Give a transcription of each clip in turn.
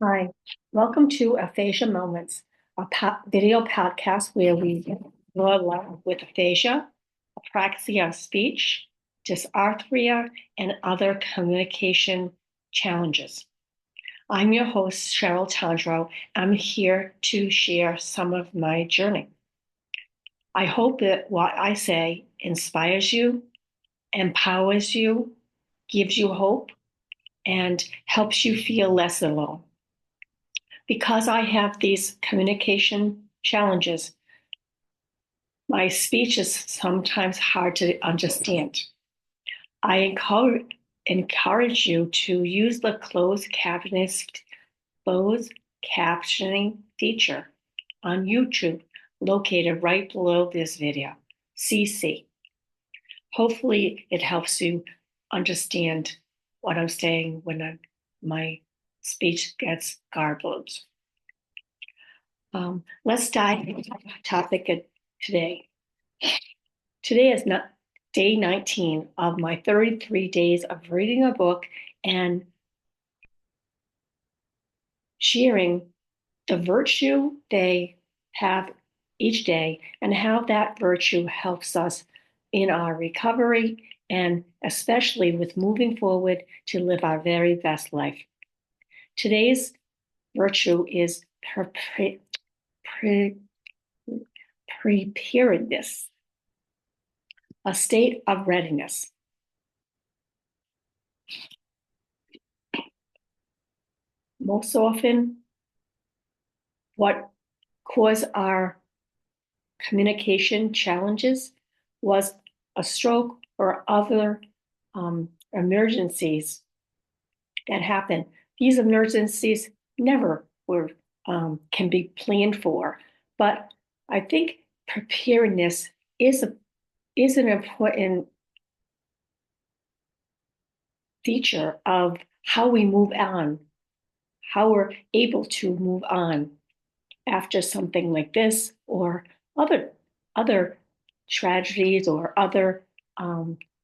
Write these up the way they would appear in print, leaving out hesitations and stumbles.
Hi, welcome to Aphasia Moments, a video podcast where we explore life with aphasia, apraxia of speech, dysarthria, and other communication challenges. I'm your host, Cheryl Tondro. I'm here to share some of my journey. I hope that what I say inspires you, empowers you, gives you hope, and helps you feel less alone. Because I have these communication challenges, my speech is sometimes hard to understand. I encourage you to use the closed captioning feature on YouTube, located right below this video, CC. Hopefully, it helps you understand what I'm saying when my speech gets garbled. Let's dive into the topic of today. Today is not day 19 of my 33 days of reading a book and sharing the virtue they have each day and how that virtue helps us in our recovery and especially with moving forward to live our very best life. Today's virtue is preparedness, a state of readiness. Most often, what caused our communication challenges was a stroke or other emergencies that happen. These emergencies never were can be planned for, but I think preparedness is an important feature of how we move on, how we're able to move on after something like this or other other tragedies or other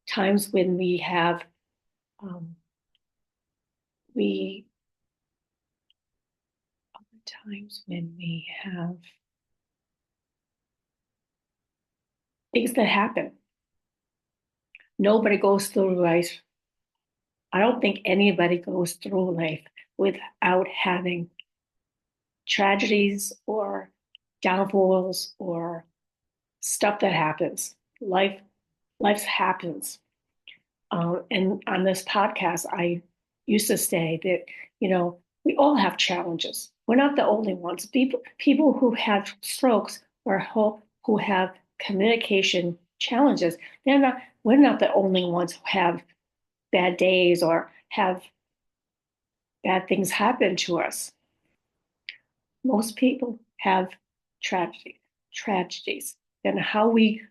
times when we have um, we times when we have things that happen. Nobody goes through life. I don't think anybody goes through life without having tragedies or downfalls or stuff that happens. Life happens. And on this podcast, I used to say that, we all have challenges. We're not the only ones. People who have strokes or who have communication challenges, we're not the only ones who have bad days or have bad things happen to us. Most people have tragedies, and how we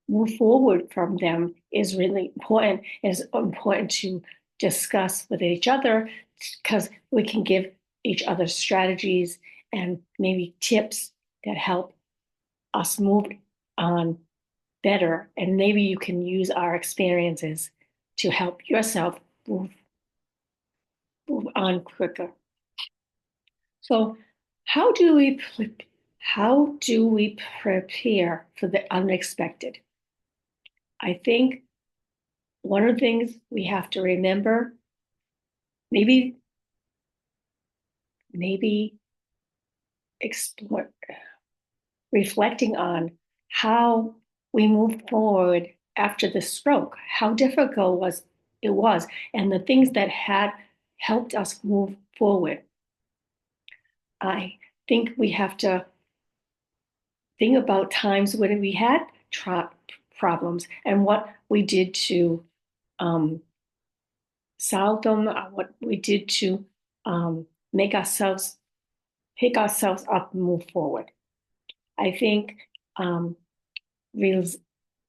move forward from them is really important. It's important to discuss with each other because we can give each other strategies and maybe tips that help us move on better. And maybe you can use our experiences to help yourself move on quicker. So, how do we how do we prepare for the unexpected? I think one of the things we have to remember, maybe maybe explore reflecting on how we moved forward after the stroke, how difficult it was, and the things that had helped us move forward. I think we have to think about times when we had problems and what we did to um, solve them, what we did to make ourselves pick ourselves up and move forward. I think um,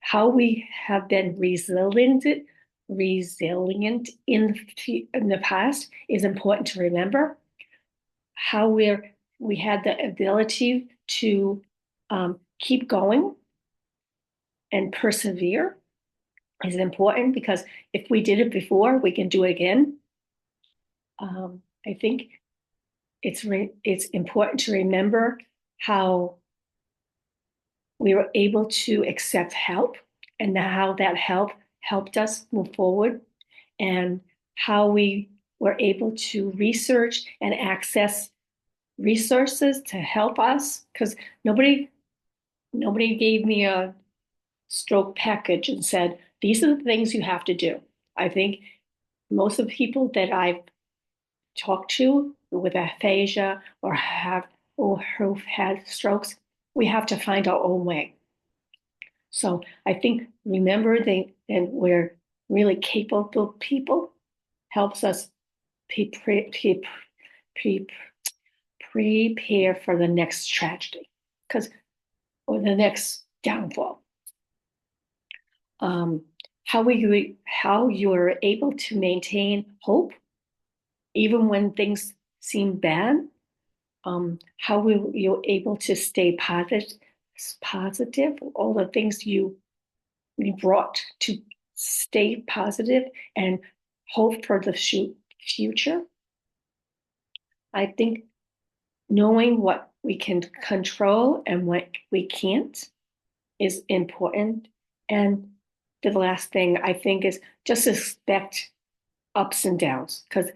how we have been resilient in the past is important to remember. How we had the ability to keep going and persevere is important because if we did it before, we can do it again. I think it's important to remember how we were able to accept help and how that help helped us move forward, and how we were able to research and access resources to help us, because nobody gave me a stroke package and said, these are the things you have to do. I think most of the people that I've talked to with aphasia or who've had strokes, we have to find our own way. So I think remember and we're really capable people helps us prepare for the next tragedy, because or the next downfall. Um, how you are able to maintain hope even when things seem bad. How you're able to stay positive. All the things you brought to stay positive and hope for the future. I think knowing what we can control and what we can't is important. And the last thing I think is just expect ups and downs, because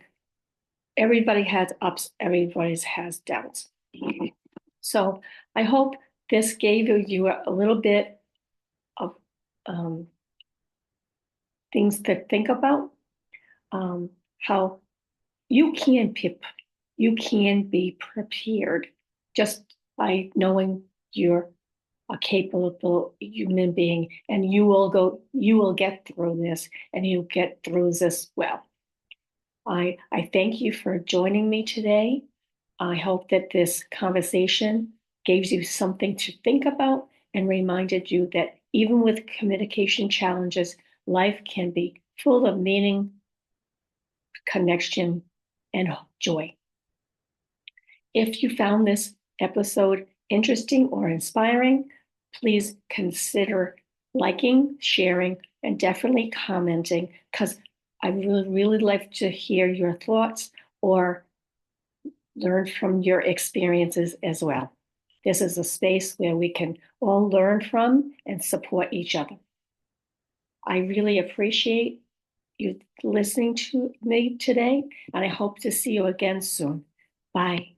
everybody has ups, everybody has downs. So I hope this gave you a little bit of um, things to think about, how you can you can be prepared just by knowing you're a capable human being, and you will get through this, and you'll get through this well. I thank you for joining me today. I hope that this conversation gave you something to think about and reminded you that even with communication challenges, life can be full of meaning, connection, and joy. If you found this episode interesting or inspiring, please consider liking, sharing, and definitely commenting, because I really like to hear your thoughts or learn from your experiences as well. This is a space where we can all learn from and support each other. I really appreciate you listening to me today, and I hope to see you again soon. Bye.